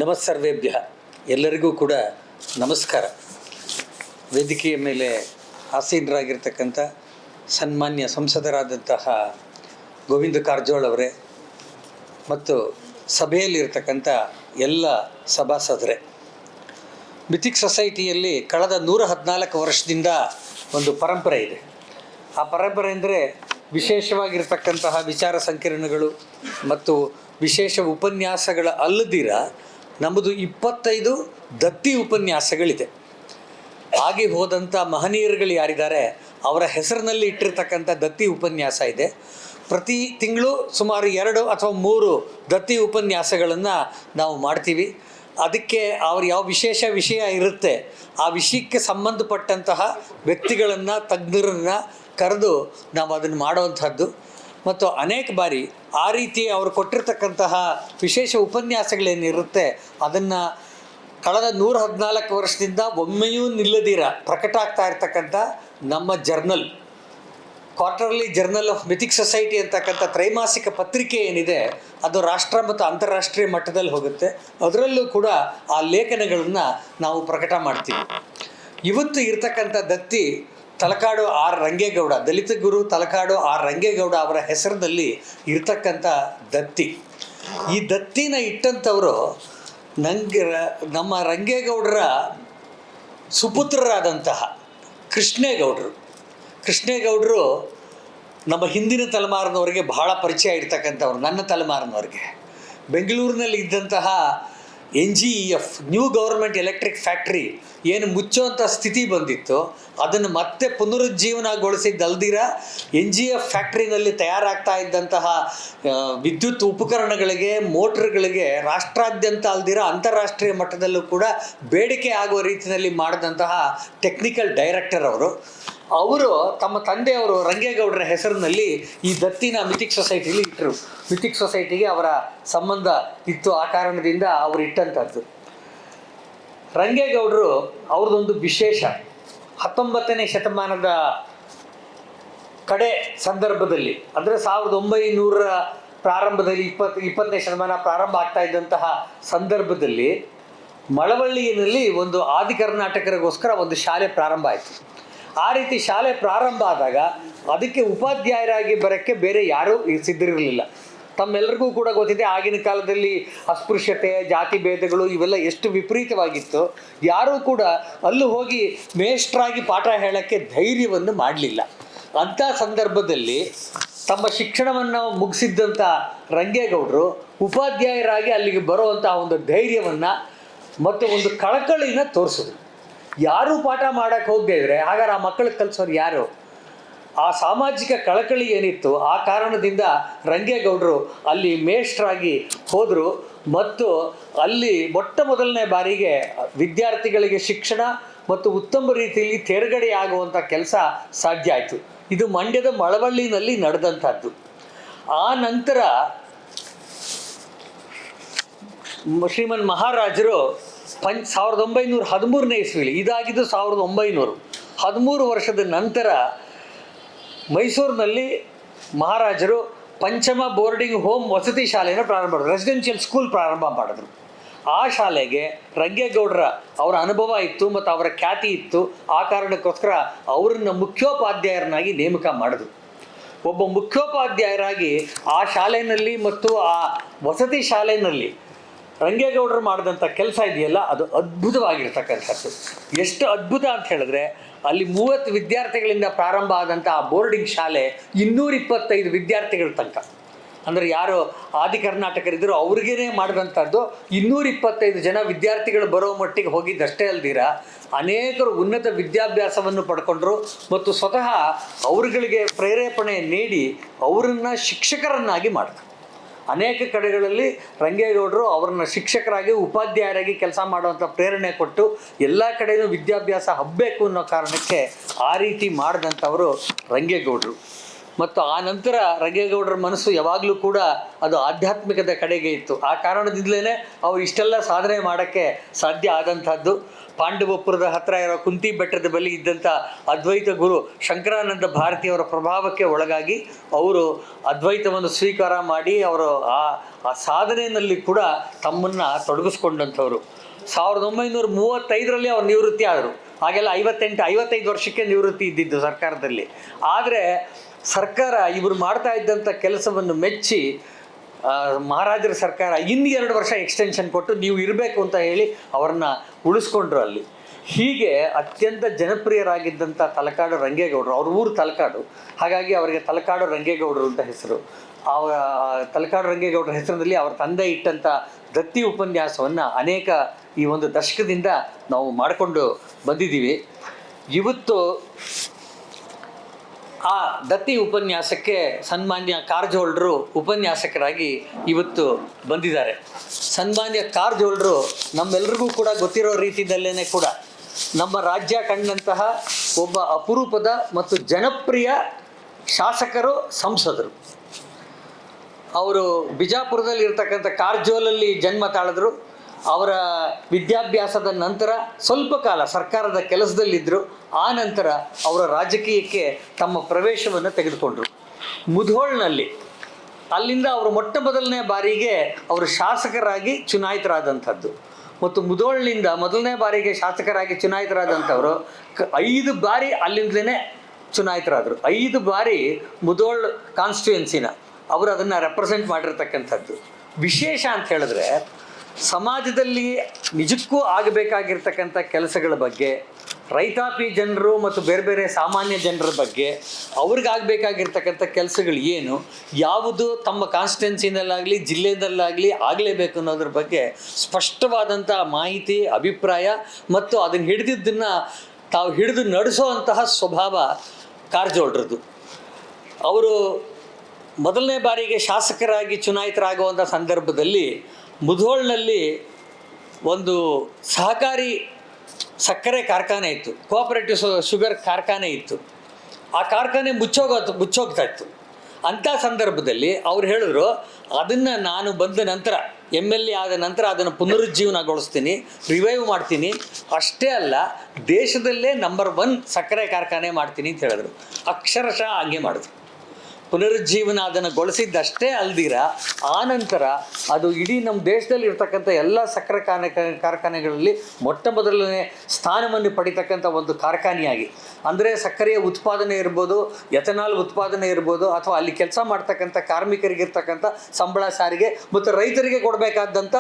ನಮಸ್ಸರ್ವೇಭ್ಯ ಎಲ್ಲರಿಗೂ ಕೂಡ ನಮಸ್ಕಾರ. ವೇದಿಕೆಯ ಮೇಲೆ ಆಸೀನರಾಗಿರ್ತಕ್ಕಂಥ ಸನ್ಮಾನ್ಯ ಸಂಸದರಾದಂತಹ ಗೋವಿಂದ ಕಾರಜೋಳ ಅವರೇ ಮತ್ತು ಸಭೆಯಲ್ಲಿರ್ತಕ್ಕಂಥ ಎಲ್ಲ ಸಭಾಸದರೇ, ಮಿಥಿಕ್ ಸೊಸೈಟಿಯಲ್ಲಿ ಕಳೆದ 114 ವರ್ಷದಿಂದ ಒಂದು ಪರಂಪರೆ ಇದೆ. ಆ ಪರಂಪರೆ ಅಂದರೆ ವಿಶೇಷವಾಗಿರ್ತಕ್ಕಂತಹ ವಿಚಾರ ಸಂಕಿರಣಗಳು ಮತ್ತು ವಿಶೇಷ ಉಪನ್ಯಾಸಗಳ ಅಲ್ಲದಿರ ನಮ್ಮದು 25 ದತ್ತಿ ಉಪನ್ಯಾಸಗಳಿದೆ. ಆಗಿ ಹೋದಂಥ ಮಹನೀಯರುಗಳು ಯಾರಿದ್ದಾರೆ ಅವರ ಹೆಸರಿನಲ್ಲಿ ಇಟ್ಟಿರ್ತಕ್ಕಂಥ ದತ್ತಿ ಉಪನ್ಯಾಸ ಇದೆ. ಪ್ರತಿ ತಿಂಗಳು ಸುಮಾರು 2 ಅಥವಾ 3 ದತ್ತಿ ಉಪನ್ಯಾಸಗಳನ್ನು ನಾವು ಮಾಡ್ತೀವಿ. ಅದಕ್ಕೆ ಅವ್ರು ಯಾವ ವಿಶೇಷ ವಿಷಯ ಇರುತ್ತೆ ಆ ವಿಷಯಕ್ಕೆ ಸಂಬಂಧಪಟ್ಟಂತಹ ವ್ಯಕ್ತಿಗಳನ್ನು, ತಜ್ಞರನ್ನು ಕರೆದು ನಾವು ಅದನ್ನು ಮಾಡುವಂಥದ್ದು. ಮತ್ತು ಅನೇಕ ಬಾರಿ ಆ ರೀತಿ ಅವರು ಕೊಟ್ಟಿರ್ತಕ್ಕಂತಹ ವಿಶೇಷ ಉಪನ್ಯಾಸಗಳೇನಿರುತ್ತೆ ಅದನ್ನು ಕಳೆದ 114 ವರ್ಷದಿಂದ ಒಮ್ಮೆಯೂ ನಿಲ್ಲದಿರ ಪ್ರಕಟ ಆಗ್ತಾ ಇರ್ತಕ್ಕಂಥ ನಮ್ಮ journal, quarterly journal of mythic society ಅಂತಕ್ಕಂಥ ತ್ರೈಮಾಸಿಕ ಪತ್ರಿಕೆ ಏನಿದೆ ಅದು ರಾಷ್ಟ್ರ ಮತ್ತು ಅಂತಾರಾಷ್ಟ್ರೀಯ ಮಟ್ಟದಲ್ಲಿ ಹೋಗುತ್ತೆ. ಅದರಲ್ಲೂ ಕೂಡ ಆ ಲೇಖನಗಳನ್ನು ನಾವು ಪ್ರಕಟ ಮಾಡ್ತೀವಿ. ಇವತ್ತು ಇರ್ತಕ್ಕಂಥ ದತ್ತಿ ತಲಕಾಡು ಆರ್ ರಂಗೇಗೌಡ, ದಲಿತ ಗುರು ತಲಕಾಡು ಆರ್ ರಂಗೇಗೌಡ ಅವರ ಹೆಸರಿನಲ್ಲಿ ಇರ್ತಕ್ಕಂಥ ದತ್ತಿ. ಈ ದತ್ತಿನ ಇಟ್ಟಂಥವರು ನಮ್ಮ ರಂಗೇಗೌಡರ ಸುಪುತ್ರರಾದಂತಹ ಕೃಷ್ಣೇಗೌಡರು ನಮ್ಮ ಹಿಂದಿನ ತಲೆಮಾರಿನವರಿಗೆ ಬಹಳ ಪರಿಚಯ ಇರ್ತಕ್ಕಂಥವ್ರು. ನನ್ನ ತಲೆಮಾರಿನವ್ರಿಗೆ ಬೆಂಗಳೂರಿನಲ್ಲಿ ಇದ್ದಂತಹ NGEF new government electric factory ಏನು ಮುಚ್ಚುವಂಥ ಸ್ಥಿತಿ ಬಂದಿತ್ತು ಅದನ್ನು ಮತ್ತೆ ಪುನರುಜ್ಜೀವನಗೊಳಿಸಿದ್ದಲ್ದಿರ NGEF ಫ್ಯಾಕ್ಟ್ರಿನಲ್ಲಿ ತಯಾರಾಗ್ತಾ ಇದ್ದಂತಹ ವಿದ್ಯುತ್ ಉಪಕರಣಗಳಿಗೆ, ಮೋಟ್ರ್ಗಳಿಗೆ ರಾಷ್ಟ್ರಾದ್ಯಂತ ಅಲ್ದಿರ ಅಂತಾರಾಷ್ಟ್ರೀಯ ಮಟ್ಟದಲ್ಲೂ ಕೂಡ ಬೇಡಿಕೆ ಆಗುವ ರೀತಿಯಲ್ಲಿ ಮಾಡಿದಂತಹ ಟೆಕ್ನಿಕಲ್ ಡೈರೆಕ್ಟರ್ ಅವರು ತಮ್ಮ ತಂದೆಯವರು ರಂಗೇಗೌಡರ ಹೆಸರಿನಲ್ಲಿ ಈ ದತ್ತಿನ ಮಿಥಿಕ್ ಸೊಸೈಟಿಲಿ ಇಟ್ಟರು. ಮಿಥಿಕ್ ಸೊಸೈಟಿಗೆ ಅವರ ಸಂಬಂಧ ಇತ್ತು. ಆ ಕಾರಣದಿಂದ ಅವರು ಇಟ್ಟಂಥದ್ದು. ರಂಗೇಗೌಡರು ಅವ್ರದ್ದೊಂದು ವಿಶೇಷ 19ನೇ ಶತಮಾನದ ಕಡೆ ಸಂದರ್ಭದಲ್ಲಿ ಅಂದರೆ 1900ರ ಪ್ರಾರಂಭದಲ್ಲಿ 20ನೇ ಶತಮಾನ ಪ್ರಾರಂಭ ಆಗ್ತಾ ಇದ್ದಂತಹ ಸಂದರ್ಭದಲ್ಲಿ ಮಳವಳ್ಳಿಯಲ್ಲಿ ಒಂದು ಆದಿ ಕರ್ನಾಟಕರಿಗೋಸ್ಕರ ಒಂದು ಶಾಲೆ ಪ್ರಾರಂಭ ಆಯಿತು. ಆ ರೀತಿ ಶಾಲೆ ಪ್ರಾರಂಭ ಆದಾಗ ಅದಕ್ಕೆ ಉಪಾಧ್ಯಾಯರಾಗಿ ಬರೋಕ್ಕೆ ಬೇರೆ ಯಾರೂ ಸಿದ್ಧರಿರಲಿಲ್ಲ. ತಮ್ಮೆಲ್ಲರಿಗೂ ಕೂಡ ಗೊತ್ತಿದೆ ಆಗಿನ ಕಾಲದಲ್ಲಿ ಅಸ್ಪೃಶ್ಯತೆ, ಜಾತಿ ಭೇದಗಳು ಇವೆಲ್ಲ ಎಷ್ಟು ವಿಪರೀತವಾಗಿತ್ತು. ಯಾರೂ ಕೂಡ ಅಲ್ಲೂ ಹೋಗಿ ಮೇಷ್ಟ್ರಾಗಿ ಪಾಠ ಹೇಳೋಕ್ಕೆ ಧೈರ್ಯವನ್ನು ಮಾಡಲಿಲ್ಲ. ಅಂಥ ಸಂದರ್ಭದಲ್ಲಿ ತಮ್ಮ ಶಿಕ್ಷಣವನ್ನು ಮುಗಿಸಿದ್ದಂಥ ರಂಗೇಗೌಡರು ಉಪಾಧ್ಯಾಯರಾಗಿ ಅಲ್ಲಿಗೆ ಬರುವಂಥ ಒಂದು ಧೈರ್ಯವನ್ನು ಮತ್ತು ಒಂದು ಕಳಕಳಿನ ತೋರಿಸಿದ್ರು. ಯಾರೂ ಪಾಠ ಮಾಡೋಕ್ಕೆ ಹೋಗದೇ ಇದ್ದರೆ ಹಾಗಾದ್ರೆ ಆ ಮಕ್ಕಳಿಗೆ ಕಲಿಸೋರು ಯಾರು? ಆ ಸಾಮಾಜಿಕ ಕಳಕಳಿ ಏನಿತ್ತು ಆ ಕಾರಣದಿಂದ ರಂಗೇಗೌಡರು ಅಲ್ಲಿ ಮೇಷ್ಟ್ರಾಗಿ ಹೋದರು ಮತ್ತು ಅಲ್ಲಿ ಮೊಟ್ಟ ಮೊದಲನೇ ಬಾರಿಗೆ ವಿದ್ಯಾರ್ಥಿಗಳಿಗೆ ಶಿಕ್ಷಣ ಮತ್ತು ಉತ್ತಮ ರೀತಿಯಲ್ಲಿ ತೇರ್ಗಡೆ ಆಗುವಂಥ ಕೆಲಸ ಸಾಧ್ಯ ಆಯಿತು. ಇದು ಮಂಡ್ಯದ ಮಳವಳ್ಳಿನಲ್ಲಿ ನಡೆದಂಥದ್ದು. ಆ ನಂತರ ಶ್ರೀಮನ್ ಮಹಾರಾಜರು 1913ನೇ ಇಸ್ವಿಲಿ, ಇದಾಗಿದ್ದು 1913 ವರ್ಷದ ನಂತರ ಮೈಸೂರಿನಲ್ಲಿ ಮಹಾರಾಜರು ಪಂಚಮ ಬೋರ್ಡಿಂಗ್ ಹೋಮ್ ವಸತಿ ಶಾಲೆಯನ್ನು ಪ್ರಾರಂಭ ಮಾಡಿದ್ರು. ರೆಸಿಡೆನ್ಷಿಯಲ್ ಸ್ಕೂಲ್ ಪ್ರಾರಂಭ ಮಾಡಿದ್ರು. ಆ ಶಾಲೆಗೆ ರಂಗೇಗೌಡರ ಅವರ ಅನುಭವ ಇತ್ತು ಮತ್ತು ಅವರ ಖ್ಯಾತಿ ಇತ್ತು. ಆ ಕಾರಣಕ್ಕೋಸ್ಕರ ಅವರನ್ನು ಮುಖ್ಯೋಪಾಧ್ಯಾಯರನ್ನಾಗಿ ನೇಮಕ ಮಾಡಿದ್ರು. ಒಬ್ಬ ಮುಖ್ಯೋಪಾಧ್ಯಾಯರಾಗಿ ಆ ಶಾಲೆಯಲ್ಲಿ ಮತ್ತು ಆ ವಸತಿ ಶಾಲೆಯಲ್ಲಿ ರಂಗೇಗೌಡರು ಮಾಡಿದಂಥ ಕೆಲಸ ಇದೆಯಲ್ಲ ಅದು ಅದ್ಭುತವಾಗಿರ್ತಕ್ಕಂಥದ್ದು. ಎಷ್ಟು ಅದ್ಭುತ ಅಂತ ಹೇಳಿದ್ರೆ ಅಲ್ಲಿ 30 ವಿದ್ಯಾರ್ಥಿಗಳಿಂದ ಪ್ರಾರಂಭ ಆದಂಥ ಆ ಬೋರ್ಡಿಂಗ್ ಶಾಲೆ 225 ವಿದ್ಯಾರ್ಥಿಗಳ ತನಕ, ಅಂದರೆ ಯಾರು ಆದಿ ಕರ್ನಾಟಕರಿದ್ದರು ಅವ್ರಿಗೇ ಮಾಡಿದಂಥದ್ದು 225 ಜನ ವಿದ್ಯಾರ್ಥಿಗಳು ಬರೋ ಮಟ್ಟಿಗೆ ಹೋಗಿದ್ದಷ್ಟೇ ಅಲ್ದಿರ ಅನೇಕರು ಉನ್ನತ ವಿದ್ಯಾಭ್ಯಾಸವನ್ನು ಪಡ್ಕೊಂಡ್ರು ಮತ್ತು ಸ್ವತಃ ಅವ್ರುಗಳಿಗೆ ಪ್ರೇರೇಪಣೆ ನೀಡಿ ಅವರನ್ನು ಶಿಕ್ಷಕರನ್ನಾಗಿ ಮಾಡಿದ್ರು. ಅನೇಕ ಕಡೆಗಳಲ್ಲಿ ರಂಗೇಗೌಡರು ಅವ್ರನ್ನ ಶಿಕ್ಷಕರಾಗಿ, ಉಪಾಧ್ಯಾಯರಾಗಿ ಕೆಲಸ ಮಾಡುವಂಥ ಪ್ರೇರಣೆ ಕೊಟ್ಟು ಎಲ್ಲ ಕಡೆಯೂ ವಿದ್ಯಾಭ್ಯಾಸ ಹಬ್ಬಬೇಕು ಅನ್ನೋ ಕಾರಣಕ್ಕೆ ಆ ರೀತಿ ಮಾಡಿದಂಥವರು ರಂಗೇಗೌಡರು. ಮತ್ತು ಆ ನಂತರ ರಂಗೇಗೌಡರ ಮನಸ್ಸು ಯಾವಾಗಲೂ ಕೂಡ ಅದು ಆಧ್ಯಾತ್ಮಿಕದ ಕಡೆಗೆ ಇತ್ತು. ಆ ಕಾರಣದಿಂದಲೇ ಅವರು ಇಷ್ಟೆಲ್ಲ ಸಾಧನೆ ಮಾಡೋಕ್ಕೆ ಸಾಧ್ಯ ಆದಂಥದ್ದು. ಪಾಂಡವಪುರದ ಹತ್ತಿರ ಇರೋ ಕುಂತಿ ಬೆಟ್ಟದ ಬಳಿ ಇದ್ದಂಥ ಅದ್ವೈತ ಗುರು ಶಂಕರಾನಂದ ಭಾರತಿಯವರ ಪ್ರಭಾವಕ್ಕೆ ಒಳಗಾಗಿ ಅವರು ಅದ್ವೈತವನ್ನು ಸ್ವೀಕಾರ ಮಾಡಿ ಅವರು ಆ ಸಾಧನೆಯಲ್ಲಿ ಕೂಡ ತಮ್ಮನ್ನು ತೊಡಗಿಸ್ಕೊಂಡಂಥವ್ರು. 1935ರಲ್ಲಿ ಅವ್ರು ನಿವೃತ್ತಿ ಆದರು. ಹಾಗೆಲ್ಲ 55 ವರ್ಷಕ್ಕೆ ನಿವೃತ್ತಿ ಇದ್ದಿದ್ದು ಸರ್ಕಾರದಲ್ಲಿ. ಆದರೆ ಸರ್ಕಾರ ಇವರು ಮಾಡ್ತಾ ಇದ್ದಂಥ ಕೆಲಸವನ್ನು ಮೆಚ್ಚಿ ಮಹಾರಾಜರ ಸರ್ಕಾರ ಇನ್ನು 2 ವರ್ಷ ಎಕ್ಸ್ಟೆನ್ಷನ್ ಕೊಟ್ಟು ನೀವು ಇರಬೇಕು ಅಂತ ಹೇಳಿ ಅವ್ರನ್ನ ಉಳಿಸ್ಕೊಂಡ್ರು ಅಲ್ಲಿ. ಹೀಗೆ ಅತ್ಯಂತ ಜನಪ್ರಿಯರಾಗಿದ್ದಂಥ ತಲಕಾಡು ರಂಗೇಗೌಡರು, ಅವ್ರ ಊರು ತಲಕಾಡು, ಹಾಗಾಗಿ ಅವರಿಗೆ ತಲಕಾಡು ರಂಗೇಗೌಡರು ಅಂತ ಹೆಸರು. ತಲಕಾಡು ರಂಗೇಗೌಡರ ಹೆಸರಿನಲ್ಲಿ ಅವರ ತಂದೆ ಇಟ್ಟಂಥ ದತ್ತಿ ಉಪನ್ಯಾಸವನ್ನು ಅನೇಕ ಈ ಒಂದು ದಶಕದಿಂದ ನಾವು ಮಾಡಿಕೊಂಡು ಬಂದಿದ್ದೀವಿ. ಇವತ್ತು ಆ ದತ್ತಿ ಉಪನ್ಯಾಸಕ್ಕೆ ಸನ್ಮಾನ್ಯ ಕಾರಜೋಳರು ಉಪನ್ಯಾಸಕರಾಗಿ ಇವತ್ತು ಬಂದಿದ್ದಾರೆ. ಸನ್ಮಾನ್ಯ ಕಾರಜೋಳರು ನಮ್ಮೆಲ್ಲರಿಗೂ ಕೂಡ ಗೊತ್ತಿರೋ ರೀತಿಯಲ್ಲೇ ಕೂಡ ನಮ್ಮ ರಾಜ್ಯ ಕಂಡಂತಹ ಒಬ್ಬ ಅಪರೂಪದ ಮತ್ತು ಜನಪ್ರಿಯ ಶಾಸಕರು, ಸಂಸದರು. ಅವರು ಬಿಜಾಪುರದಲ್ಲಿ ಇರ್ತಕ್ಕಂಥ ಕಾರಜೋಲಲ್ಲಿ ಜನ್ಮ ತಾಳಿದ್ರು. ಅವರ ವಿದ್ಯಾಭ್ಯಾಸದ ನಂತರ ಸ್ವಲ್ಪ ಕಾಲ ಸರ್ಕಾರದ ಕೆಲಸದಲ್ಲಿದ್ದರು. ಆ ನಂತರ ಅವರ ರಾಜಕೀಯಕ್ಕೆ ತಮ್ಮ ಪ್ರವೇಶವನ್ನು ತೆಗೆದುಕೊಂಡರು. ಮುಧೋಳ್ನಲ್ಲಿ ಅಲ್ಲಿಂದ ಅವರು ಮೊಟ್ಟ ಮೊದಲನೇ ಬಾರಿಗೆ ಅವರು ಶಾಸಕರಾಗಿ ಚುನಾಯಿತರಾದಂಥದ್ದು. ಮತ್ತು ಮುಧೋಳ್ನಿಂದ ಮೊದಲನೇ ಬಾರಿಗೆ ಶಾಸಕರಾಗಿ ಚುನಾಯಿತರಾದಂಥವರು 5 ಬಾರಿ ಅಲ್ಲಿಂದಲೇ ಚುನಾಯಿತರಾದರು. 5 ಬಾರಿ ಮುಧೋಳ್ ಕಾನ್ಸ್ಟಿಟ್ಯೂಯೆನ್ಸಿನ ಅವರು ಅದನ್ನು ರೆಪ್ರೆಸೆಂಟ್ ಮಾಡಿರ್ತಕ್ಕಂಥದ್ದು. ವಿಶೇಷ ಅಂತ ಹೇಳಿದ್ರೆ ಸಮಾಜದಲ್ಲಿ ನಿಜಕ್ಕೂ ಆಗಬೇಕಾಗಿರ್ತಕ್ಕಂಥ ಕೆಲಸಗಳ ಬಗ್ಗೆ, ರೈತಾಪಿ ಜನರು ಮತ್ತು ಬೇರೆ ಬೇರೆ ಸಾಮಾನ್ಯ ಜನರ ಬಗ್ಗೆ, ಅವ್ರಿಗಾಗಬೇಕಾಗಿರ್ತಕ್ಕಂಥ ಕೆಲಸಗಳು ಏನು, ಯಾವುದು ತಮ್ಮ ಕಾನ್ಸ್ಟಿಟ್ಯೂನ್ಸಿನಲ್ಲಾಗಲಿ ಜಿಲ್ಲೆಯಲ್ಲಾಗಲಿ ಆಗಲೇಬೇಕು ಅನ್ನೋದ್ರ ಬಗ್ಗೆ ಸ್ಪಷ್ಟವಾದಂಥ ಮಾಹಿತಿ, ಅಭಿಪ್ರಾಯ ಮತ್ತು ಅದನ್ನು ಹಿಡಿದಿದ್ದನ್ನು ತಾವು ಹಿಡಿದು ನಡೆಸೋ ಅಂತಹ ಸ್ವಭಾವ ಕಾರಜೋಳರದು. ಅವರು ಮೊದಲನೇ ಬಾರಿಗೆ ಶಾಸಕರಾಗಿ ಚುನಾಯಿತರಾಗುವಂಥ ಸಂದರ್ಭದಲ್ಲಿ ಮುಧೋಳ್ನಲ್ಲಿ ಒಂದು ಸಹಕಾರಿ ಸಕ್ಕರೆ ಕಾರ್ಖಾನೆ ಇತ್ತು, ಕೋಆಪರೇಟಿವ್ ಶುಗರ್ ಕಾರ್ಖಾನೆ ಇತ್ತು. ಆ ಕಾರ್ಖಾನೆ ಮುಚ್ಚೋಗ್ತಾ ಇತ್ತು. ಅಂಥ ಸಂದರ್ಭದಲ್ಲಿ ಅವ್ರು ಹೇಳಿದ್ರು, ಅದನ್ನು ನಾನು ಬಂದ ನಂತರ MLA ಆದ ನಂತರ ಅದನ್ನು ಪುನರುಜ್ಜೀವನಗೊಳಿಸ್ತೀನಿ, ರಿವೈವ್ ಮಾಡ್ತೀನಿ, ಅಷ್ಟೇ ಅಲ್ಲ ದೇಶದಲ್ಲೇ ನಂಬರ್ 1 ಸಕ್ಕರೆ ಕಾರ್ಖಾನೆ ಮಾಡ್ತೀನಿ ಅಂತ ಹೇಳಿದ್ರು. ಅಕ್ಷರಶಃ ಹಾಗೆ ಮಾಡಿದ್ರು. ಪುನರುಜ್ಜೀವನ ಅದನ್ನು ಗೊಳಿಸಿದ್ದಷ್ಟೇ ಅಲ್ದಿರ ಆ ನಂತರ ಅದು ಇಡೀ ನಮ್ಮ ದೇಶದಲ್ಲಿ ಇರ್ತಕ್ಕಂಥ ಎಲ್ಲ ಸಕ್ಕರೆ ಕಾರ್ಖಾನೆಗಳಲ್ಲಿ ಮೊಟ್ಟ ಮೊದಲನೇ ಸ್ಥಾನವನ್ನು ಪಡಿತಕ್ಕಂಥ ಒಂದು ಕಾರ್ಖಾನೆಯಾಗಿ, ಅಂದರೆ ಸಕ್ಕರೆಯ ಉತ್ಪಾದನೆ ಇರ್ಬೋದು, ಎಥನಾಲ್ ಉತ್ಪಾದನೆ ಇರ್ಬೋದು, ಅಥವಾ ಅಲ್ಲಿ ಕೆಲಸ ಮಾಡ್ತಕ್ಕಂಥ ಕಾರ್ಮಿಕರಿಗಿರ್ತಕ್ಕಂಥ ಸಂಬಳ, ಸಾರಿಗೆ ಮತ್ತು ರೈತರಿಗೆ ಕೊಡಬೇಕಾದಂಥ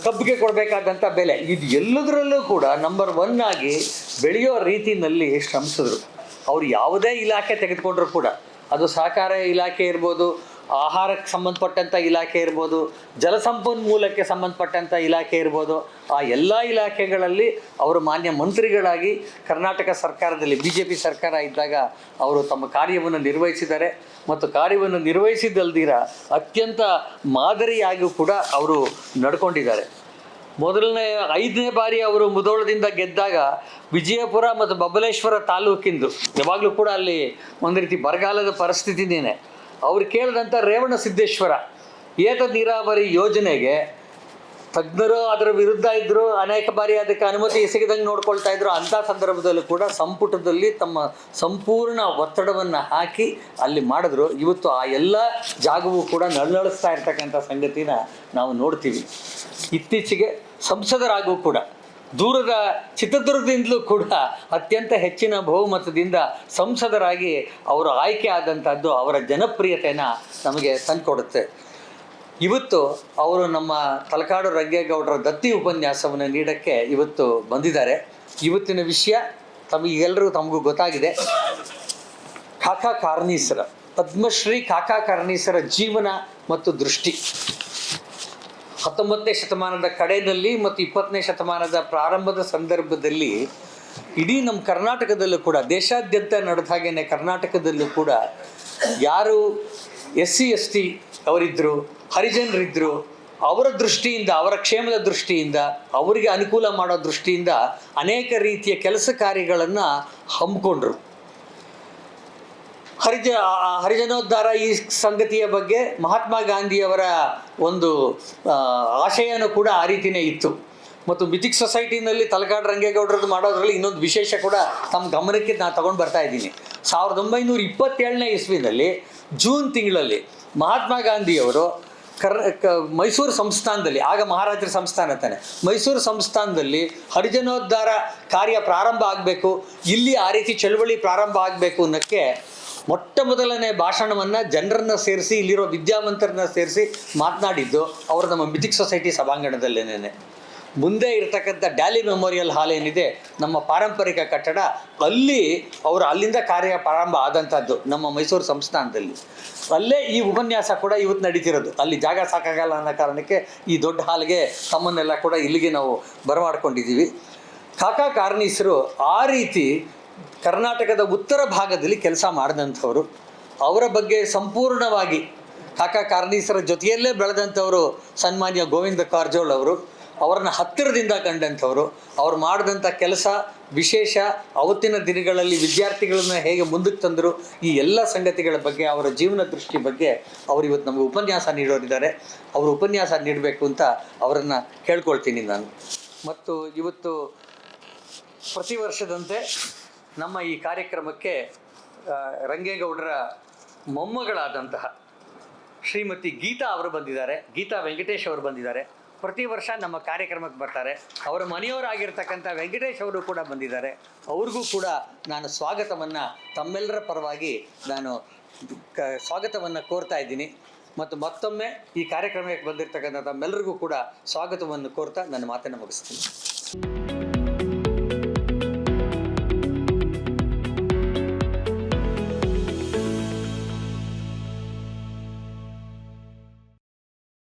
ಕಬ್ಬಿಗೆ ಕೊಡಬೇಕಾದಂಥ ಬೆಲೆ, ಇದು ಎಲ್ಲದರಲ್ಲೂ ಕೂಡ ನಂಬರ್ 1 ಆಗಿ ಬೆಳೆಯೋ ರೀತಿಯಲ್ಲಿ ಶ್ರಮಿಸಿದ್ರು. ಅವರು ಯಾವುದೇ ಇಲಾಖೆ ತೆಗೆದುಕೊಂಡ್ರೂ ಕೂಡ, ಅದು ಸಹಕಾರ ಇಲಾಖೆ ಇರ್ಬೋದು, ಆಹಾರಕ್ಕೆ ಸಂಬಂಧಪಟ್ಟಂಥ ಇಲಾಖೆ ಇರ್ಬೋದು, ಜಲಸಂಪನ್ಮೂಲಕ್ಕೆ ಸಂಬಂಧಪಟ್ಟಂಥ ಇಲಾಖೆ ಇರ್ಬೋದು, ಆ ಎಲ್ಲ ಇಲಾಖೆಗಳಲ್ಲಿ ಅವರು ಮಾನ್ಯ ಮಂತ್ರಿಗಳಾಗಿ ಕರ್ನಾಟಕ ಸರ್ಕಾರದಲ್ಲಿ BJP ಸರ್ಕಾರ ಇದ್ದಾಗ ಅವರು ತಮ್ಮ ಕಾರ್ಯವನ್ನು ನಿರ್ವಹಿಸಿದ್ದಾರೆ. ಮತ್ತು ಕಾರ್ಯವನ್ನು ನಿರ್ವಹಿಸಿದ್ದಲ್ದಿರ ಅತ್ಯಂತ ಮಾದರಿಯಾಗಿಯೂ ಕೂಡ ಅವರು ನಡ್ಕೊಂಡಿದ್ದಾರೆ. 5ನೇ ಬಾರಿ ಅವರು ಮುಧೋಳದಿಂದ ಗೆದ್ದಾಗ ವಿಜಯಪುರ ಮತ್ತು ಬಬಲೇಶ್ವರ ತಾಲೂಕಿಂದು ಯಾವಾಗಲೂ ಕೂಡ ಅಲ್ಲಿ ಒಂದು ರೀತಿ ಬರಗಾಲದ ಪರಿಸ್ಥಿತಿನೇ. ಅವ್ರು ಕೇಳಿದಂಥ ರೇವಣಸಿದ್ದೇಶ್ವರ ಏತ ನೀರಾವರಿ ಯೋಜನೆಗೆ ತಜ್ಞರು ಅದರ ವಿರುದ್ಧ ಇದ್ದರು, ಅನೇಕ ಬಾರಿ ಅದಕ್ಕೆ ಅನುಮತಿ ಸಿಗದಂಗೆ ನೋಡ್ಕೊಳ್ತಾ ಇದ್ರು. ಅಂಥ ಸಂದರ್ಭದಲ್ಲೂ ಕೂಡ ಸಂಪುಟದಲ್ಲಿ ತಮ್ಮ ಸಂಪೂರ್ಣ ಒತ್ತಡವನ್ನು ಹಾಕಿ ಅಲ್ಲಿ ಮಾಡಿದ್ರು. ಇವತ್ತು ಆ ಎಲ್ಲ ಜಾಗವೂ ಕೂಡ ನಳನಳಿಸ್ತಾ ಇರ್ತಕ್ಕಂಥ ಸಂಗತಿನ ನಾವು ನೋಡ್ತೀವಿ. ಇತ್ತೀಚೆಗೆ ಸಂಸದರಾಗೂ ಕೂಡ ದೂರದ ಚಿತ್ರದುರ್ಗದಿಂದಲೂ ಕೂಡ ಅತ್ಯಂತ ಹೆಚ್ಚಿನ ಬಹುಮತದಿಂದ ಸಂಸದರಾಗಿ ಅವರು ಆಯ್ಕೆ ಆದಂಥದ್ದು ಅವರ ಜನಪ್ರಿಯತೆಯನ್ನು ನಮಗೆ ತಂದುಕೊಡುತ್ತೆ. ಇವತ್ತು ಅವರು ನಮ್ಮ ತಲಕಾಡು ರಂಗೇಗೌಡರ ದತ್ತಿ ಉಪನ್ಯಾಸವನ್ನು ನೀಡೋಕ್ಕೆ ಇವತ್ತು ಬಂದಿದ್ದಾರೆ. ಇವತ್ತಿನ ವಿಷಯ ತಮಗೂ ಗೊತ್ತಾಗಿದೆ. ಕಾಕಾ ಕಾರ್ನೀಸರ, ಪದ್ಮಶ್ರೀ ಕಾಕಾ ಕಾರ್ನೀಸರ ಜೀವನ ಮತ್ತು ದೃಷ್ಟಿ 19ನೇ ಶತಮಾನದ ಕಡೆಯಲ್ಲಿ ಮತ್ತು 20ನೇ ಶತಮಾನದ ಪ್ರಾರಂಭದ ಸಂದರ್ಭದಲ್ಲಿ ಇಡೀ ನಮ್ಮ ಕರ್ನಾಟಕದಲ್ಲೂ ಕೂಡ, ದೇಶಾದ್ಯಂತ ನಡೆದ ಹಾಗೇನೆ ಕರ್ನಾಟಕದಲ್ಲೂ ಕೂಡ ಯಾರು SC ST ಅವರಿದ್ದರು, ಹರಿಜನರಿದ್ದರು, ಅವರ ದೃಷ್ಟಿಯಿಂದ, ಅವರ ಕ್ಷೇಮದ ದೃಷ್ಟಿಯಿಂದ, ಅವರಿಗೆ ಅನುಕೂಲ ಮಾಡೋ ದೃಷ್ಟಿಯಿಂದ ಅನೇಕ ರೀತಿಯ ಕೆಲಸ ಕಾರ್ಯಗಳನ್ನು ಹಮ್ಮಿಕೊಂಡ್ರು. ಹರಿಜನೋದ್ಧಾರ ಈ ಸಂಗತಿಯ ಬಗ್ಗೆ ಮಹಾತ್ಮ ಗಾಂಧಿಯವರ ಒಂದು ಆಶಯನೂ ಕೂಡ ಆ ರೀತಿಯೇ ಇತ್ತು. ಮತ್ತು ಮಿಥಿಕ್ ಸೊಸೈಟಿನಲ್ಲಿ ತಲಕಾಡು ರಂಗೇಗೌಡರದ್ದು ಮಾಡೋದ್ರಲ್ಲಿ ಇನ್ನೊಂದು ವಿಶೇಷ ಕೂಡ ತಮ್ಮ ಗಮನಕ್ಕೆ ನಾನು ತಗೊಂಡು ಬರ್ತಾ ಇದ್ದೀನಿ. 1927ನೇ ಇಸ್ವಿನಲ್ಲಿ ಜೂನ್ ತಿಂಗಳಲ್ಲಿ ಮಹಾತ್ಮ ಗಾಂಧಿಯವರು ಮೈಸೂರು ಸಂಸ್ಥಾನದಲ್ಲಿ, ಆಗ ಮಹಾರಾಜರ ಸಂಸ್ಥಾನ ತಾನೆ, ಮೈಸೂರು ಸಂಸ್ಥಾನದಲ್ಲಿ ಹರಿಜನೋದ್ಧಾರ ಕಾರ್ಯ ಪ್ರಾರಂಭ ಆಗಬೇಕು, ಇಲ್ಲಿ ಆ ರೀತಿ ಚಳುವಳಿ ಪ್ರಾರಂಭ ಆಗಬೇಕು ಅನ್ನೋಕ್ಕೆ ಮೊಟ್ಟ ಮೊದಲನೇ ಭಾಷಣವನ್ನು ಜನರನ್ನು ಸೇರಿಸಿ, ಇಲ್ಲಿರೋ ವಿದ್ಯಾವಂತರನ್ನ ಸೇರಿಸಿ ಮಾತನಾಡಿದ್ದು ಅವರು ನಮ್ಮ ಮಿಥಿಕ್ ಸೊಸೈಟಿ ಸಭಾಂಗಣದಲ್ಲೇನೆ. ಮುಂದೆ ಇರತಕ್ಕಂಥ ಡ್ಯಾಲಿ ಮೆಮೋರಿಯಲ್ ಹಾಲ್ ಏನಿದೆ, ನಮ್ಮ ಪಾರಂಪರಿಕ ಕಟ್ಟಡ, ಅಲ್ಲಿ ಅವರು ಅಲ್ಲಿಂದ ಕಾರ್ಯ ಪ್ರಾರಂಭ ಆದಂಥದ್ದು ನಮ್ಮ ಮೈಸೂರು ಸಂಸ್ಥಾನದಲ್ಲಿ. ಅಲ್ಲೇ ಈ ಉಪನ್ಯಾಸ ಕೂಡ ಇವತ್ತು ನಡೀತಿರೋದು. ಅಲ್ಲಿ ಜಾಗ ಸಾಕಾಗಲ್ಲ ಅನ್ನೋ ಕಾರಣಕ್ಕೆ ಈ ದೊಡ್ಡ ಹಾಲ್ಗೆ ತಮ್ಮನ್ನೆಲ್ಲ ಕೂಡ ಇಲ್ಲಿಗೆ ನಾವು ಬರಮಾಡ್ಕೊಂಡಿದ್ದೀವಿ. ಕಾಕಾ ಕಾರ್ನೀಸರು ಆ ರೀತಿ ಕರ್ನಾಟಕದ ಉತ್ತರ ಭಾಗದಲ್ಲಿ ಕೆಲಸ ಮಾಡಿದಂಥವರು. ಅವರ ಬಗ್ಗೆ ಸಂಪೂರ್ಣವಾಗಿ ಕಾಕಾ ಕಾರ್ನೀಸರ ಜೊತೆಯಲ್ಲೇ ಬೆಳೆದಂಥವರು ಸನ್ಮಾನ್ಯ ಗೋವಿಂದ ಕಾರಜೋಳ ಅವರು. ಅವರನ್ನು ಹತ್ತಿರದಿಂದ ಕಂಡಂಥವರು. ಅವ್ರು ಮಾಡಿದಂಥ ಕೆಲಸ ವಿಶೇಷ, ಅವತ್ತಿನ ದಿನಗಳಲ್ಲಿ ವಿದ್ಯಾರ್ಥಿಗಳನ್ನ ಹೇಗೆ ಮುಂದಕ್ಕೆ ತಂದರು, ಈ ಎಲ್ಲ ಸಂಗತಿಗಳ ಬಗ್ಗೆ, ಅವರ ಜೀವನ ದೃಷ್ಟಿ ಬಗ್ಗೆ ಅವರು ಇವತ್ತು ನಮಗೆ ಉಪನ್ಯಾಸ ನೀಡೋರಿದ್ದಾರೆ. ಅವರು ಉಪನ್ಯಾಸ ನೀಡಬೇಕು ಅಂತ ಅವರನ್ನು ಕೇಳ್ಕೊಳ್ತೀನಿ ನಾನು. ಮತ್ತು ಇವತ್ತು ಪ್ರತಿ ವರ್ಷದಂತೆ ನಮ್ಮ ಈ ಕಾರ್ಯಕ್ರಮಕ್ಕೆ ರಂಗೇಗೌಡರ ಮೊಮ್ಮಗಳಾದಂತಹ ಶ್ರೀಮತಿ ಗೀತಾ ಅವರು ಬಂದಿದ್ದಾರೆ. ಗೀತಾ ವೆಂಕಟೇಶ್ ಅವರು ಬಂದಿದ್ದಾರೆ. ಪ್ರತಿ ವರ್ಷ ನಮ್ಮ ಕಾರ್ಯಕ್ರಮಕ್ಕೆ ಬರ್ತಾರೆ. ಅವರ ಮನೆಯವರಾಗಿರ್ತಕ್ಕಂಥ ವೆಂಕಟೇಶ್ ಅವರು ಕೂಡ ಬಂದಿದ್ದಾರೆ. ಅವ್ರಿಗೂ ಕೂಡ ನಾನು ಸ್ವಾಗತವನ್ನು ತಮ್ಮೆಲ್ಲರ ಪರವಾಗಿ ನಾನು ಸ್ವಾಗತವನ್ನು ಕೋರ್ತಾ ಇದ್ದೀನಿ. ಮತ್ತು ಮತ್ತೊಮ್ಮೆ ಈ ಕಾರ್ಯಕ್ರಮಕ್ಕೆ ಬಂದಿರತಕ್ಕಂಥ ತಮ್ಮೆಲ್ಲರಿಗೂ ಕೂಡ ಸ್ವಾಗತವನ್ನು ಕೋರ್ತಾ ನನ್ನ ಮಾತನ್ನು ಮುಗಿಸ್ತೀನಿ.